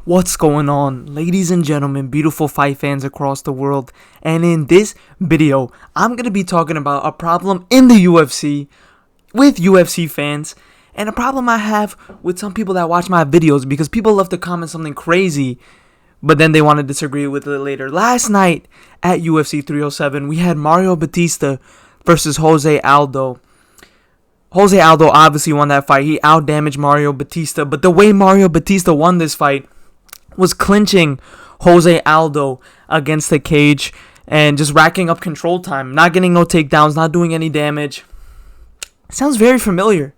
What's going on, ladies and gentlemen, beautiful fight fans across the world? And in this video, I'm going to be talking about a problem in the UFC with UFC fans, and a problem I have with some people that watch my videos, because people love to comment something crazy, but then they want to disagree with it later. Last night at UFC 307, we had Mario Batista versus Jose Aldo. Jose Aldo obviously won that fight. He outdamaged Mario Batista, but the way Mario Batista won this fight was clinching Jose Aldo against the cage and just racking up control time, not getting no takedowns, not doing any damage. It sounds very familiar.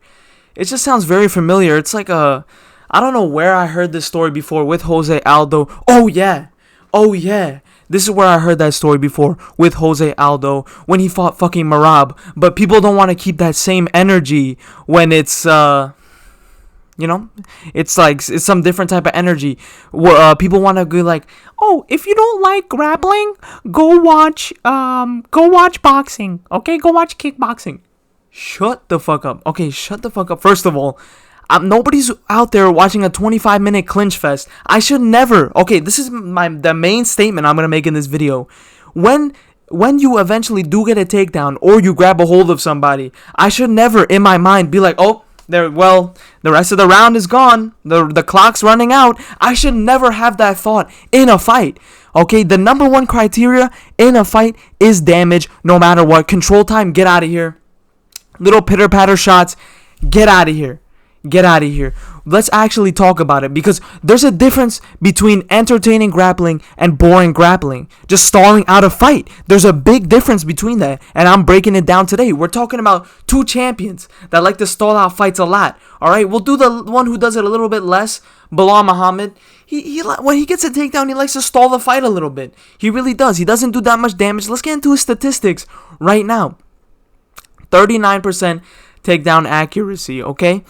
It just sounds very familiar. It's like I don't know where I heard this story before with Jose Aldo. Oh yeah. This is where I heard that story before with Jose Aldo when he fought fucking Merab. But people don't want to keep that same energy when it's, it's like it's some different type of energy. People want to go like, oh, if you don't like grappling, go watch boxing. Okay, go watch kickboxing. Shut the fuck up. Okay, shut the fuck up. First of all, nobody's out there watching a 25-minute clinch fest. I should never. Okay, this is the main statement I'm gonna make in this video. When you eventually do get a takedown or you grab a hold of somebody, I should never, in my mind, be like, oh, the rest of the round is gone. The clock's running out. I should never have that thought in a fight. Okay, the number one criteria in a fight is damage, no matter what. Control time, get out of here. Little pitter-patter shots, get out of here. Get out of here. Let's actually talk about it, because there's a difference between entertaining grappling and boring grappling. Just stalling out a fight. There's a big difference between that, and I'm breaking it down today. We're talking about two champions that like to stall out fights a lot. All right, we'll do the one who does it a little bit less. Belal Muhammad. He when he gets a takedown, he likes to stall the fight a little bit. He really does. He doesn't do that much damage. Let's get into his statistics right now. 39% takedown accuracy. Okay.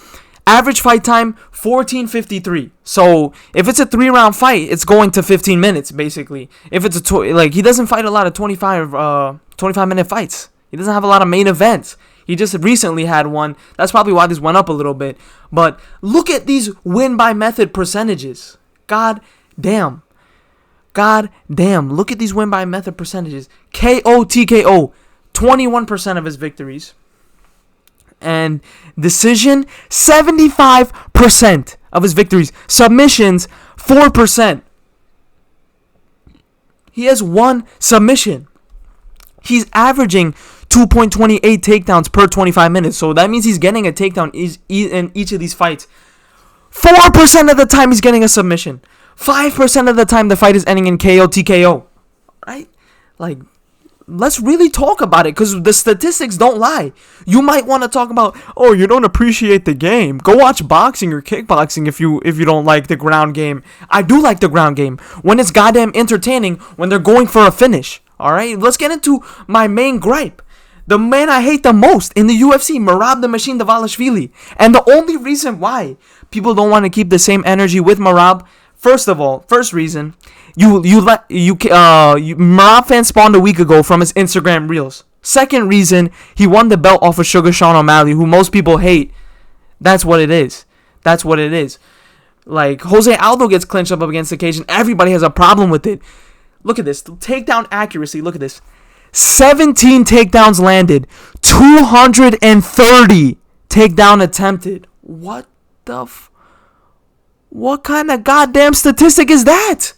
Average fight time, 14:53. So if it's a 3-round fight, it's going to 15 minutes basically. If it's he doesn't fight a lot of 25-minute fights. He doesn't have a lot of main events. He just recently had one. That's probably why this went up a little bit. But look at these win by method percentages. God damn. Look at these win by method percentages. KO, TKO, 21% of his victories. And decision, 75% of his victories. Submissions, 4%. He has one submission. He's averaging 2.28 takedowns per 25 minutes. So that means he's getting a takedown in each of these fights. 4% of the time he's getting a submission. 5% of the time the fight is ending in KO, TKO. Right? Like, let's really talk about it, because the statistics don't lie. You might want to talk about, oh, you don't appreciate the game. Go watch boxing or kickboxing if you don't like the ground game. I do like the ground game when it's goddamn entertaining, when they're going for a finish. All right, let's get into my main gripe. The man I hate the most in the UFC, Merab the Machine Dvalishvili. And the only reason why people don't want to keep the same energy with Merab, first reason, Merab fan spawned a week ago from his Instagram reels. Second reason, he won the belt off of Sugar Sean O'Malley, who most people hate. That's what it is. Like, Jose Aldo gets clinched up against the cage, and everybody has a problem with it. Look at this. Takedown accuracy. Look at this. 17 takedowns landed. 230 takedown attempted. What kind of goddamn statistic is that?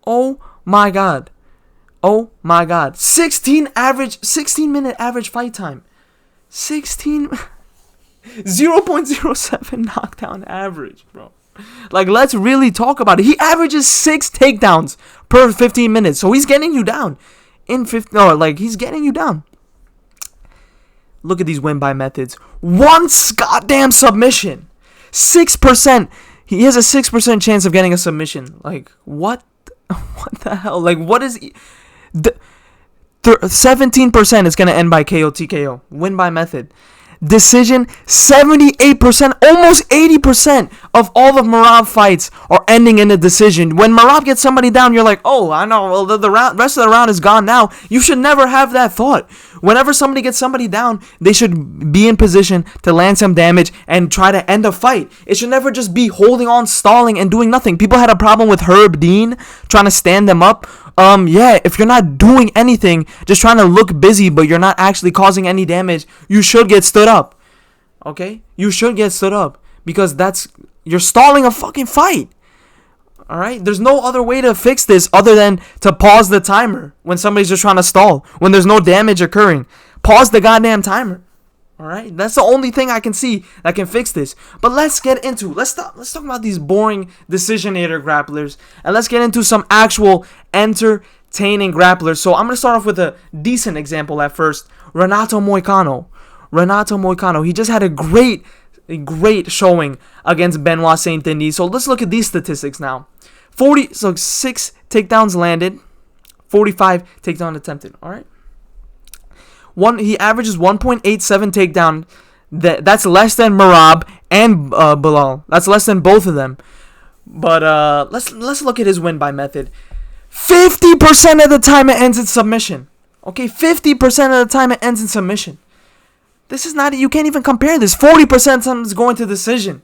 Oh my god. 16-minute average fight time. 0.07 knockdown average, bro. Like, let's really talk about it. He averages 6 takedowns per 15 minutes. So he's getting you down. He's getting you down. Look at these win by methods. One goddamn submission. 6%. He has a 6% chance of getting a submission. Like, what? What the hell? Like, what is... 17% is going to end by KO, TKO. Win by method. Decision, 78%, almost 80% of all of Merab fights are ending in a decision. When Merab gets somebody down, you're like, oh, I know, well, the rest of the round is gone now. You should never have that thought. Whenever somebody gets somebody down, they should be in position to land some damage and try to end a fight. It should never just be holding on, stalling, and doing nothing. People had a problem with Herb Dean trying to stand them up. Yeah, if you're not doing anything, just trying to look busy, but you're not actually causing any damage, you should get stood up. Okay? You should get stood up because you're stalling a fucking fight. Alright? There's no other way to fix this other than to pause the timer when somebody's just trying to stall. When there's no damage occurring. Pause the goddamn timer. Alright? That's the only thing I can see that can fix this. But let's talk about these boring decisionator grapplers. And let's get into some actual entertaining grapplers. So I'm going to start off with a decent example at first. Renato Moicano. He just had a great showing against Benoit Saint-Denis. So let's look at these statistics now. 6 takedowns landed, 45 takedown attempted. All right. He averages 1.87 takedown. That's less than Merab and Belal. That's less than both of them. But let's look at his win by method. 50% of the time it ends in submission. Okay, 50% of the time it ends in submission. This is not, you can't even compare this. 40% of time is going to decision.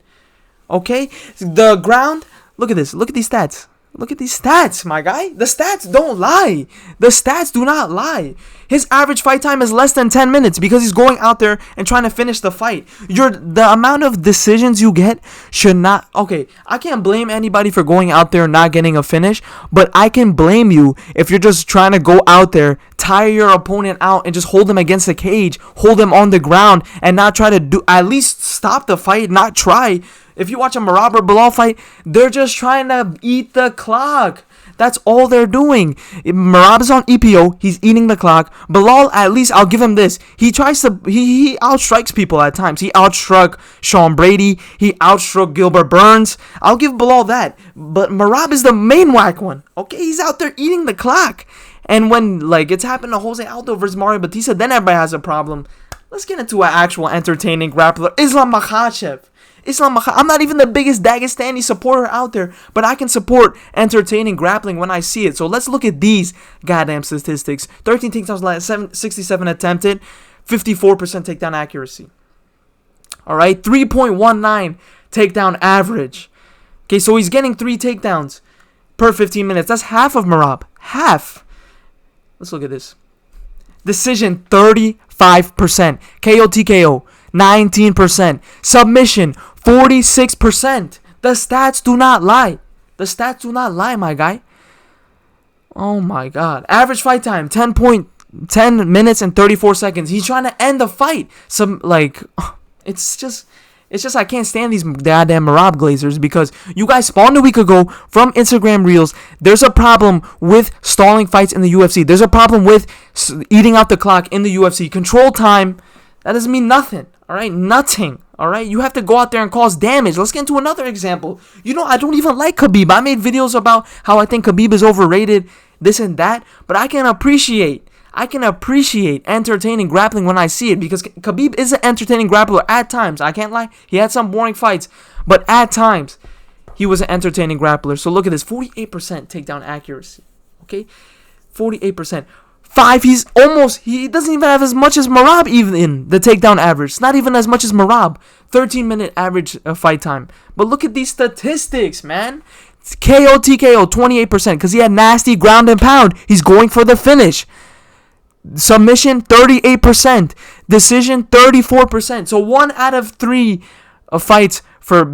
Okay? The ground, look at this. Look at these stats. Look at these stats, my guy. The stats don't lie. The stats do not lie. His average fight time is less than 10 minutes because he's going out there and trying to finish the fight. The amount of decisions you get should not... Okay, I can't blame anybody for going out there and not getting a finish, but I can blame you if you're just trying to go out there, tire your opponent out, and just hold them against the cage, hold them on the ground, and not try to at least stop the fight, not try. If you watch a Merab or Belal fight, they're just trying to eat the clock. That's all they're doing. Merab is on EPO. He's eating the clock. Belal, at least, I'll give him this. He outstrikes people at times. He outstruck Sean Brady. He outstruck Gilbert Burns. I'll give Belal that. But Merab is the main whack one. Okay, he's out there eating the clock. And when it's happened to Jose Aldo versus Mario Batista, then everybody has a problem. Let's get into an actual entertaining grappler. Islam Makhachev. I'm not even the biggest Dagestani supporter out there, but I can support entertaining grappling when I see it. So let's look at these goddamn statistics. 13 takedowns, 67 attempted, 54% takedown accuracy. All right, 3.19 takedown average. Okay, so he's getting 3 takedowns per 15 minutes. That's half of Merab. Half. Let's look at this. Decision, 35%. KO TKO, 19%. Submission, 46%. The stats do not lie. The stats do not lie, my guy. Oh my god. Average fight time, 10 minutes and 34 seconds. He's trying to end the fight. It's just I can't stand these goddamn Merab glazers because you guys spawned a week ago from Instagram Reels. There's a problem with stalling fights in the UFC. There's a problem with eating out the clock in the UFC. Control time, that doesn't mean nothing. All right, nothing. All right, you have to go out there and cause damage. Let's get into another example. I don't even like Khabib. I made videos about how I think Khabib is overrated, this and that, but I can appreciate entertaining grappling when I see it because Khabib is an entertaining grappler at times. I can't lie. He had some boring fights, but at times he was an entertaining grappler. So look at this, 48% takedown accuracy. Okay, 48%. He doesn't even have as much as Merab even in the takedown average. It's not even as much as Merab. 13-minute average fight time. But look at these statistics, man. It's KO TKO, 28% because he had nasty ground and pound. He's going for the finish. Submission, 38%. Decision, 34%. So 1 out of 3 fights for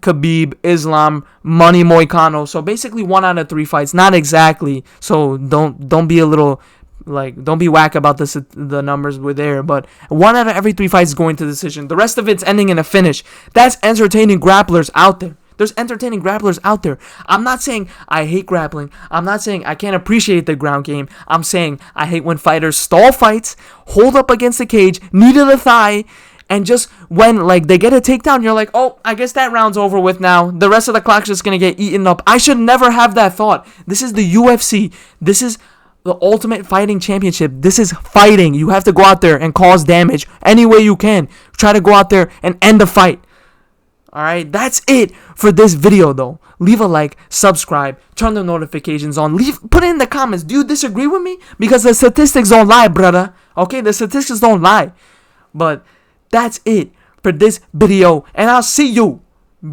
Khabib, Islam, Money Moicano. So basically 1 out of 3 fights. Not exactly. So don't be a little don't be whack about the numbers were there. But 1 out of every 3 fights is going to decision. The rest of it's ending in a finish. That's entertaining grapplers out there. There's entertaining grapplers out there. I'm not saying I hate grappling. I'm not saying I can't appreciate the ground game. I'm saying I hate when fighters stall fights, hold up against the cage, knee to the thigh, and just when they get a takedown, you're like, oh, I guess that round's over with now. The rest of the clock's just going to get eaten up. I should never have that thought. This is the UFC. This is the Ultimate Fighting Championship. This is fighting. You have to go out there and cause damage any way you can. Try to go out there and end the fight. Alright, that's it for this video though. Leave a like, subscribe, turn the notifications on, put it in the comments. Do you disagree with me? Because the statistics don't lie, brother. Okay, the statistics don't lie. But that's it for this video. And I'll see you,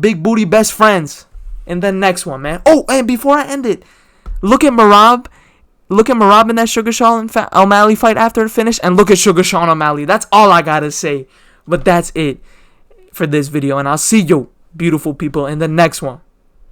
big booty best friends, in the next one, man. Oh, and before I end it, look at Merab. Look at Merab in that Sugar Sean and O'Malley fight after it finished. And look at Sugar Sean O'Malley. That's all I gotta say. But that's it for this video. And I'll see you, beautiful people, in the next one.